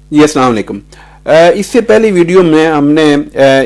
जी अस्सलाम वालेकुम। इससे पहली वीडियो में हमने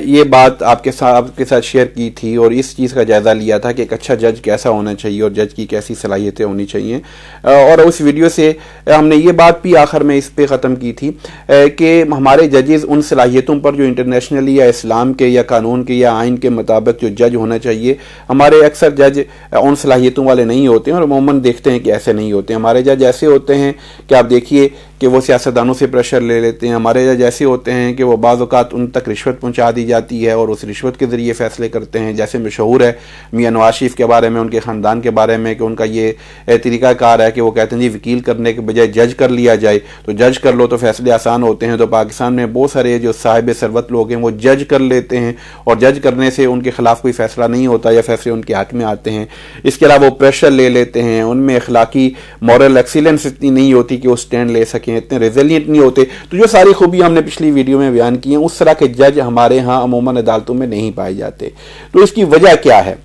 ये बात आपके साथ शेयर की थी और इस चीज़ का जायज़ा लिया था कि एक अच्छा जज कैसा होना चाहिए और जज की कैसी सलाहियतें होनी चाहिए। और उस वीडियो से हमने ये बात भी आखिर में इस पे ख़त्म की थी कि हमारे जजेस उन सलाहियतों पर जो इंटरनेशनली या इस्लाम के या कानून के या आइन के मुताबिक जो जज होना चाहिए, हमारे अक्सर जज उन सलाहियतों वाले नहीं होते हैं और अमूमन देखते हैं कि ऐसे नहीं होते। हमारे जज ऐसे होते हैं कि आप देखिए कि वो सियासतदानों से प्रेशर ले लेते हैं। हमारे जज ऐसे होते हैं कि वो बाज़ औक़ात उन तक रिश्वत पहुंचा दी जाती है और उस रिश्वत के ज़रिए फ़ैसले करते हैं। जैसे मशहूर है मियां नवाज शरीफ के बारे में, उनके ख़ानदान के बारे में, कि उनका ये तरीक़ाकार है कि वो कहते हैं जी वकील करने के बजाय जज कर लिया जाए, तो जज कर लो तो फ़ैसले आसान होते हैं। तो पाकिस्तान में बहुत सारे जो साहिब सरवत लोग हैं वो जज कर लेते हैं और जज करने से उनके ख़िलाफ़ कोई फ़ैसला नहीं होता या फ़ैसले उनके हक़ में आते हैं। इसके अलावा वो प्रेशर ले लेते हैं, उनमें अखलाकी मॉरल एक्सीलेंस इतनी नहीं होती कि वो स्टैंड ले सकें, इतने रेजिलियंट नहीं होते। तो जो सारी खूबी हमने पिछली वीडियो में बयान की हैं, उस तरह के जज हमारे यहाँ अमूमन अदालतों में नहीं पाए जाते। तो इसकी वजह क्या है?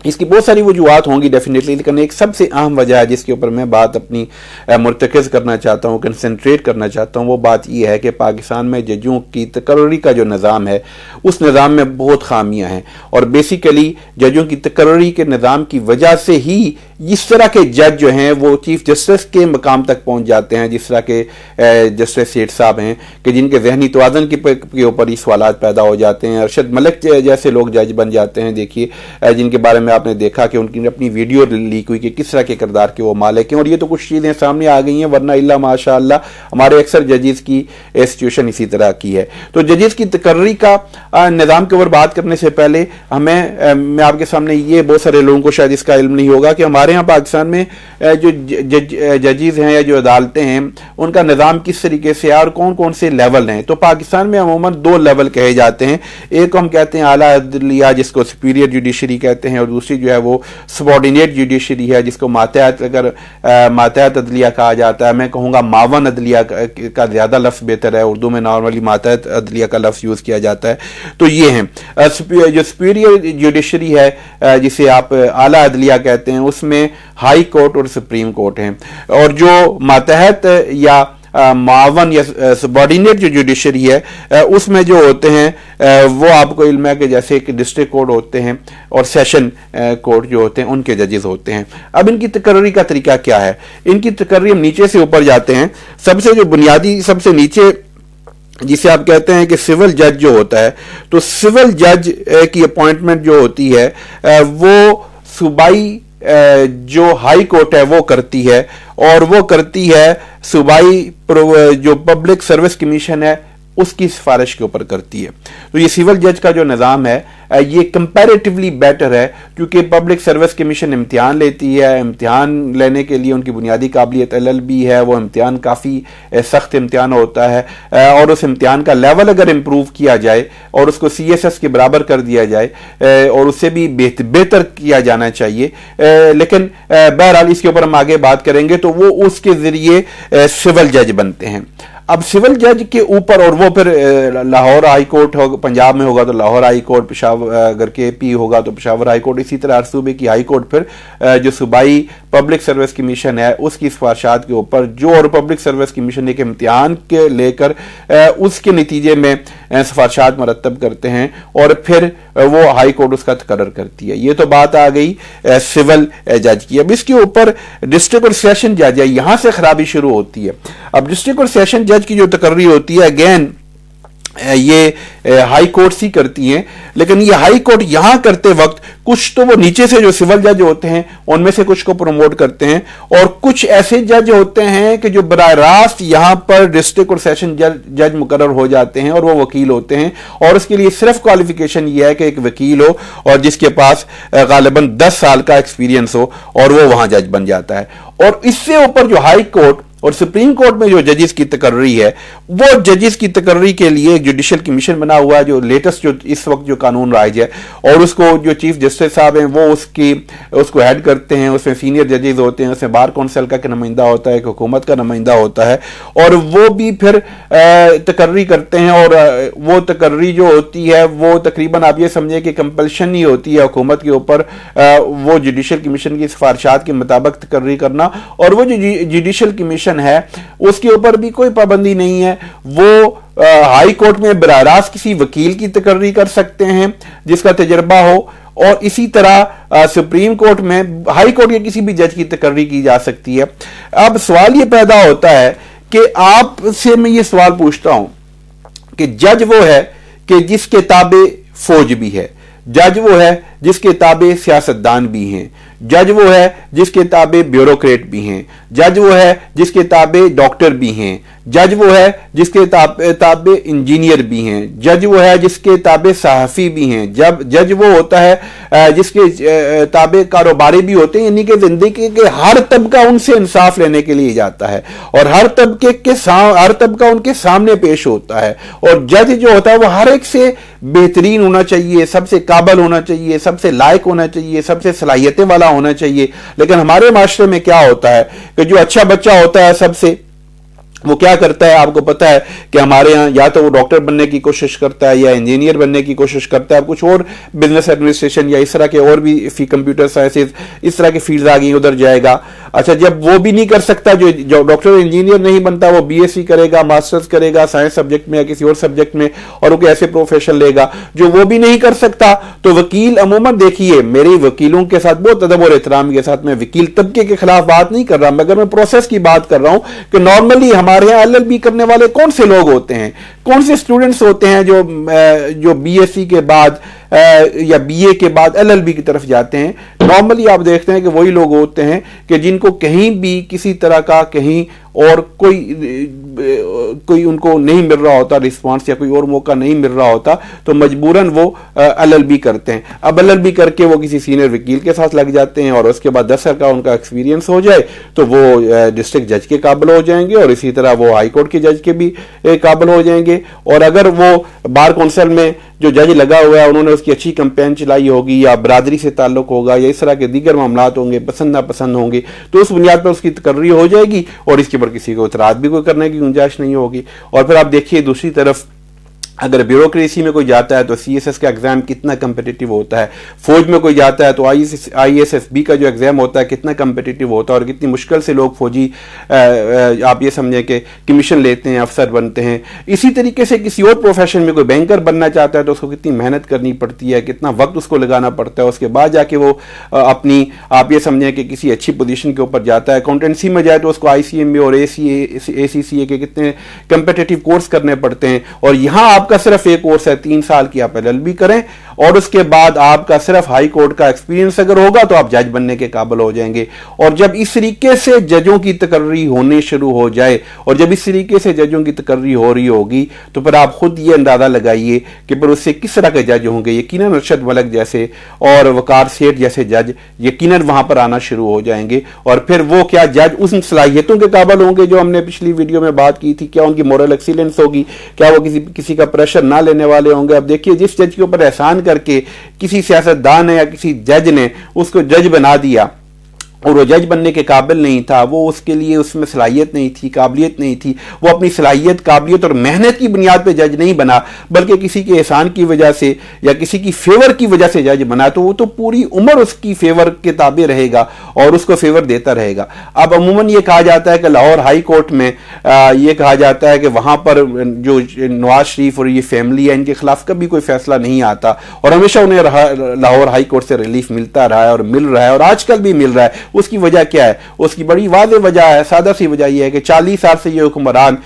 इसकी बहुत सारी वजूहत होंगी डेफिनेटली, लेकिन एक सबसे अहम वजह है जिसके ऊपर मैं बात अपनी मुर्तकज़ करना चाहता हूँ, कंसंट्रेट करना चाहता हूँ, वो बात ये है कि पाकिस्तान में जजों की तकर्री का जो निज़ाम है उस निज़ाम में बहुत खामियाँ हैं। और बेसिकली जजों की तकर्री के निज़ाम की वजह से ही इस तरह के जज जो हैं वो चीफ जस्टिस के मकाम तक पहुँच जाते हैं, जिस तरह के जस्टिस सेठ साहब हैं कि जिनके जहनी तवाज़ुन के ऊपर ही सवाल पैदा हो जाते हैं। अरशद मलिक जैसे लोग जज बन जाते हैं, देखिए जिनके बारे में आपने देखा कि उनकी अपनी वीडियो लीक हुई कि किस तरह के किरदार के वो मालिक हैं। और ये तो कुछ चीज़ें सामने आ गई हैं, वरना इल्ला माशाअल्लाह हमारे अक्सर जजेस की सिचुएशन इसी तरह की है। तो जजेस की तकर्री का निज़ाम के ऊपर बात करने से पहले मैं आपके सामने ये, बहुत सारे लोगों को शायद इसका इल्म नहीं होगा कि हमारे यहाँ पाकिस्तान में जो जजेस हैं या जो अदालतें हैं उनका निज़ाम किस तरीके से है और कौन कौन से लेवल हैं। तो पाकिस्तान में अमूमन दो लेवल कहे जाते हैं। एक हम कहते हैं आला अदलिया, जिसको सुपीरियर जुडिशरी कहते हैं, और दूसरी जो है वो सबॉर्डिनेट जुडिशरी है, जिसको मातहत, अगर मातहत अदलिया कहा जाता है। मैं कहूँगा मावन अदलिया का ज़्यादा लफ्ज़ बेहतर है, उर्दू में नॉर्मली मातहत अदलिया का लफ्ज़ यूज़ किया जाता है। तो ये हैं जो सुपीरियर जुडिशरी है जिसे आप आला अदलिया कहते हैं, उसमें हाई कोर्ट और सुप्रीम कोर्ट हैं। और जो मातहत या मावन या सबॉर्डिनेट जो जुडिशरी है उसमें जो होते हैं वो आपको इल्म है कि जैसे कि डिस्ट्रिक्ट कोर्ट होते हैं और सेशन कोर्ट जो होते हैं उनके जजेस होते हैं। अब इनकी तकर्री का तरीका क्या है? इनकी तकर्री हम नीचे से ऊपर जाते हैं। सबसे जो बुनियादी, सबसे नीचे जिसे आप कहते हैं कि सिविल जज जो होता है, तो सिविल जज की अपॉइंटमेंट जो होती है वो सूबाई जो हाई कोर्ट है वो करती है, और वो करती है सूबाई जो पब्लिक सर्विस कमीशन है उसकी सिफारिश के ऊपर करती है। तो ये सिविल जज का जो निज़ाम है ये कंपैरेटिवली बेटर है, क्योंकि पब्लिक सर्विस कमीशन इम्तिहान लेती है। इम्तिहान लेने के लिए उनकी बुनियादी काबिलियत LLB है, वो इम्तिहान काफ़ी सख्त इम्तिहान होता है और उस इम्तिहान का लेवल अगर इम्प्रूव किया जाए और उसको CSS के बराबर कर दिया जाए और उससे भी बेहतर किया जाना चाहिए। लेकिन बहरहाल इसके ऊपर हम आगे बात करेंगे। तो वो उसके ज़रिए सिविल जज बनते हैं। अब सिविल जज के ऊपर, और वो फिर लाहौर हाई कोर्ट होगा, पंजाब में होगा तो लाहौर हाई कोर्ट, पेशावर अगर KP होगा तो पेशावर हाई कोर्ट, इसी तरह हर सूबे की हाई कोर्ट फिर जो सूबाई पब्लिक सर्विस कमीशन है उसकी सिफारिशात के ऊपर, जो और पब्लिक सर्विस कमीशन एक इम्तिहान के लेकर उसके नतीजे में सिफारिशात मरतब करते हैं और फिर वो हाई कोर्ट उसका तकर्रर करती है। ये तो बात आ गई सिविल जज की। अब इसके ऊपर डिस्ट्रिक्ट और सेशन जज है, यहां से खराबी शुरू होती है। अब डिस्ट्रिक्ट और सेशन जज की जो तकर्री होती है, अगेन ये हाई कोर्ट ही करती हैं, लेकिन ये हाई कोर्ट यहां करते वक्त कुछ तो वो नीचे से जो सिविल जज होते हैं उनमें से कुछ को प्रमोट करते हैं, और कुछ ऐसे जज होते हैं कि जो बराह रास्त यहां पर डिस्ट्रिक्ट और सेशन जज मुकर्रर हो जाते हैं और वो वकील होते हैं। और उसके लिए सिर्फ क्वालिफिकेशन ये है कि एक वकील हो और जिसके पास गालिबन 10 साल का एक्सपीरियंस हो और वो वहां जज बन जाता है। और इससे ऊपर जो हाई कोर्ट और सुप्रीम कोर्ट में जो जजेस की तकर्री है, वो जजेस की तकर्री के लिए एक जुडिशल कमीशन बना हुआ है, जो लेटेस्ट जो इस वक्त जो कानून राइज है, और उसको जो चीफ जस्टिस साहब हैं वो उसको हेड करते हैं। उसमें सीनियर जजेस होते हैं, उसमें बार कौंसिल का नुमाइंदा होता है, एक हुकूमत का नुमाइंदा होता है, और वो भी फिर तकर्री करते हैं। और वो तकर्री जो होती है वो तकरीबन आप ये समझे कि कंपल्शन ही होती है हुकूमत के ऊपर वो जुडिशल कमीशन की सिफारिशात के मुताबिक तकर्री करना। और वो जो जुडिशल कमीशन प्रोफेशन है उसके ऊपर भी कोई पाबंदी नहीं है। वो हाई कोर्ट में बराह रास्त किसी वकील की तकर्री कर सकते हैं जिसका तजर्बा हो, और इसी तरह सुप्रीम कोर्ट में हाई कोर्ट के किसी भी जज की तकर्री की जा सकती है। अब सवाल ये पैदा होता है कि आपसे मैं ये सवाल पूछता हूं कि जज वो है कि जिसके ताबे फौज भी है, जज वो है जिसके ताबे सियासतदान भी हैं, जज वो है जिसके ताबे ब्यूरोक्रेट भी हैं, जज वो है जिसके ताबे डॉक्टर भी हैं, जज वो है जिसके ताबे इंजीनियर भी हैं, जज वो है जिसके ताबे सहाफ़ी भी हैं, जज वो होता है जिसके ताबे कारोबारी भी होते हैं, यानी कि जिंदगी के हर तबका उनसे इंसाफ लेने के लिए जाता है और हर तबका उनके सामने पेश होता है। और जज जो होता है वो हर एक से बेहतरीन होना चाहिए, सबसे काबिल होना चाहिए, सबसे लायक होना चाहिए, सबसे सलाहियतें वाला होना चाहिए। लेकिन हमारे माशरे में क्या होता है कि जो अच्छा बच्चा होता है सबसे, वो क्या करता है, आपको पता है कि हमारे यहाँ या तो वो डॉक्टर बनने की कोशिश करता है या इंजीनियर बनने की कोशिश करता है, कुछ और बिजनेस एडमिनिस्ट्रेशन या इस तरह के और भी कंप्यूटर साइंसेज इस तरह की फील्ड आ गई, उधर जाएगा। अच्छा, जब वो भी नहीं कर सकता, जो डॉक्टर इंजीनियर नहीं बनता, वो बीएससी करेगा, मास्टर्स करेगा साइंस सब्जेक्ट में या किसी और सब्जेक्ट में, और वो ऐसे प्रोफेशन लेगा। जो वो भी नहीं कर सकता तो वकील, अमूमन देखिए मेरे वकीलों के साथ बहुत अदब और एहतराम के साथ, मैं वकील तबके के खिलाफ बात नहीं कर रहा, मगर मैं प्रोसेस की बात कर रहा हूं कि नॉर्मली हमारे यहाँ एलएलबी करने वाले कौन से लोग होते हैं, कौन से स्टूडेंट्स होते हैं जो बीएससी के बाद या बीए के बाद एलएलबी की तरफ जाते हैं। नॉर्मली आप देखते हैं कि वही लोग होते हैं कि जिनको कहीं भी किसी तरह का कहीं और कोई उनको नहीं मिल रहा होता रिस्पांस या कोई और मौका नहीं मिल रहा होता, तो मजबूरन वो एलएलबी करते हैं। अब एलएलबी करके वो किसी सीनियर वकील के साथ लग जाते हैं और उसके बाद 10 साल का उनका एक्सपीरियंस हो जाए तो वो डिस्ट्रिक्ट जज के काबिल हो जाएंगे और इसी तरह वो हाई कोर्ट के जज के भी काबिल हो जाएंगे। और अगर वो बार काउंसिल में जो जज लगा हुआ है उन्होंने उसकी अच्छी कैंपेन चलाई होगी या बरादरी से ताल्लुक होगा या इस तरह के दीगर मामलात होंगे, पसंद नापसंद होंगे, तो उस बुनियाद पर उसकी तकर्री हो जाएगी और इसके ऊपर किसी को इतराज भी कोई करने की गुंजाइश नहीं होगी। और फिर आप देखिए दूसरी तरफ अगर ब्यूरोक्रेसी में कोई जाता है तो सीएसएस का एग्जाम कितना कम्पिटिटिव होता है, फौज में कोई जाता है तो आईएसएफबी का जो एग्जाम होता है कितना कम्पिटिटिव होता है और कितनी मुश्किल से लोग फौजी आप ये समझें कि कमीशन लेते हैं, अफसर बनते हैं। इसी तरीके से किसी और प्रोफेशन में कोई बैंकर बनना चाहता है तो उसको कितनी मेहनत करनी पड़ती है, कितना वक्त उसको लगाना पड़ता है, उसके बाद जाके वो अपनी आप ये समझें कि किसी अच्छी पोजीशन के ऊपर जाता है। अकाउंटेंसी में जाए तो उसको आईसीएमए और एसीसीए के कितने कम्पिटिटिव कोर्स करने पड़ते हैं। और यहाँ आपका सिर्फ एक कोर्स है 3 साल की, आप एलएलबी करें और उसके बाद आपका सिर्फ हाई कोर्ट का एक्सपीरियंस अगर होगा तो आप जज बनने के काबिल हो जाएंगे। और जब इस तरीके से जजों की तकर्री होने शुरू हो जाए और जब इस तरीके से जजों की तकर्री हो रही होगी तो फिर आप खुद ये अंदाजा लगाइए कि फिर उससे किस तरह के जज होंगे। यकीनन अरशद मलिक जैसे और वकार सेठ जैसे जज यकीनन वहां पर आना शुरू हो जाएंगे और फिर वो क्या जज उन सलाहियतों के काबिल होंगे जो हमने पिछली वीडियो में बात की थी। क्या उनकी मोरल एक्सीलेंस होगी, क्या वो किसी का प्रेशर ना लेने वाले होंगे। अब देखिए जिस जज के ऊपर एहसान करके किसी सियासतदान ने या किसी जज ने उसको जज बना दिया और वो जज बनने के काबिल नहीं था, वो उसके लिए उसमें सलाहियत नहीं थी, काबिलियत नहीं थी, वो अपनी सलाहियत, काबिलियत और मेहनत की बुनियाद पे जज नहीं बना बल्कि किसी के एहसान की वजह से या किसी की फेवर की वजह से जज बना, तो वो तो पूरी उम्र उसकी फेवर के ताबे रहेगा और उसको फेवर देता रहेगा। अब अमूमन ये कहा जाता है कि लाहौर हाई कोर्ट में ये कहा जाता है कि वहां पर जो नवाज शरीफ और ये फैमिली है इनके खिलाफ कभी कोई फैसला नहीं आता और हमेशा उन्हें लाहौर हाई कोर्ट से रिलीफ मिलता रहा है और मिल रहा है और आजकल भी मिल रहा है। उसकी वजह क्या है? उसकी बड़ी वाज़ेह वजह है, सादा सी वजह यह है कि 40 साल से ये हुक्मरान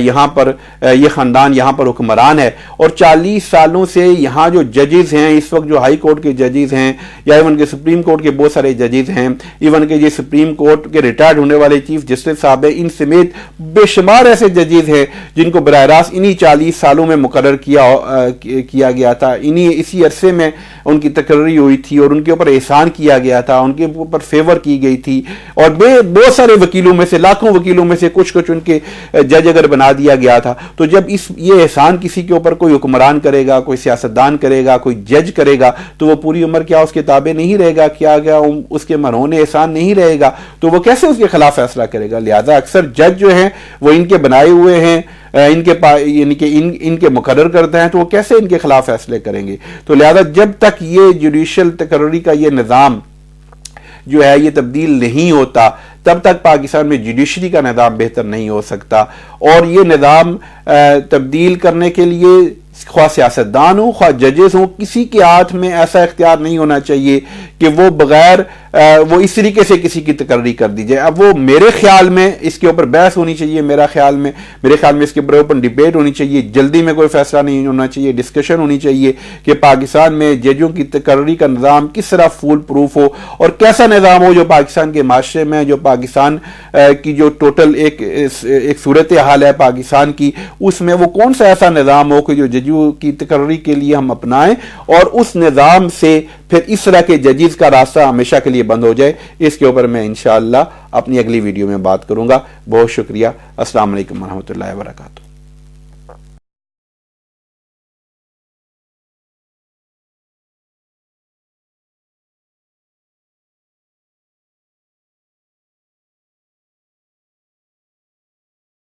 यहाँ पर ये ख़ानदान यहाँ पर हुक्मरान है और 40 सालों से यहाँ जो जजेस हैं इस वक्त जो हाई कोर्ट के जजेस हैं या इवन के सुप्रीम कोर्ट के बहुत सारे जजेस हैं, इवन के ये सुप्रीम कोर्ट के रिटायर्ड होने वाले चीफ जस्टिस साहब है, इन समेत बेशुमार ऐसे जजेस हैं जिनको बराह रास्त इन्हीं 40 सालों में मुकर्रर किया गया था, इसी अरसे में उनकी तकर्री हुई थी और उनके ऊपर एहसान किया गया था, उनके ऊपर फेवर की गई थी और बहुत सारे वकीलों में से, लाखों वकीलों में से कुछ उनके जज अगर बना दिया गया था। तो जब ये एहसान किसी के ऊपर कोई हुक्मरान करेगा, कोई सियासतदान करेगा, कोई जज करेगा तो वो पूरी उम्र क्या उसके ताबे नहीं रहेगा, क्या उसके मरहून एहसान नहीं रहेगा, तो वो कैसे उसके खिलाफ फैसला करेगा। लिहाजा अक्सर जज जो हैं वो इनके बनाए हुए हैं, यानी कि इनके मुकर्रर करते हैं, तो वो कैसे इनके खिलाफ फैसले करेंगे। तो लिहाजा जब तक ये जुडिशल तकर्री का ये निज़ाम جو ہے یہ تبدیل نہیں ہوتا تب تک پاکستان میں جوڈیشری کا نظام بہتر نہیں ہو سکتا. اور یہ نظام تبدیل کرنے کے لیے خواہ سیاستدان ہوں خواہ ججز ہوں کسی کے ہاتھ میں ایسا اختیار نہیں ہونا چاہیے کہ وہ بغیر وہ اس طریقے سے کسی کی تقرری کر دی جائے. اب وہ میرے خیال میں اس کے اوپر بحث ہونی چاہیے, میرے خیال میں اس کے اوپر اوپن ڈیبیٹ ہونی چاہیے, جلدی میں کوئی فیصلہ نہیں ہونا چاہیے, ڈسکشن ہونی چاہیے کہ پاکستان میں ججوں کی تقرری کا نظام کس طرح فول پروف ہو اور کیسا نظام ہو جو پاکستان کے معاشرے میں, جو پاکستان کی جو ٹوٹل ایک صورتحال ہے پاکستان کی, اس میں وہ کون سا ایسا نظام ہو کہ جو ججوں کی تقرری کے لیے ہم اپنائیں اور اس نظام سے پھر اس طرح کے ججز کا راستہ ہمیشہ کے لیے بند ہو جائے. اس کے اوپر میں انشاءاللہ اپنی اگلی ویڈیو میں بات کروں گا. بہت شکریہ. السلام علیکم ورحمۃ اللہ وبرکاتہ.